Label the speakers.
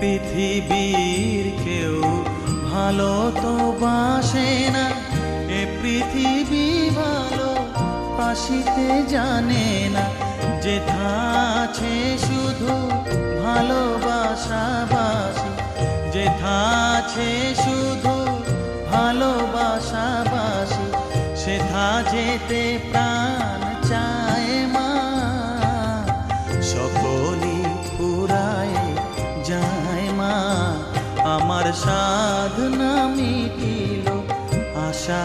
Speaker 1: পৃথিবীর কেউ ভালো তো বাসে না, এ পৃথিবী ভালো বাসিতে জানে না। যেথা আছে শুধু ভালোবাসাবাসি, যেথা আছে শুধু ভালোবাসাবাসি, সেথা যেতে প্রাণ চায় মা। সকলই পুরায় যায় মা, আমার সাধনা মিটিল আশা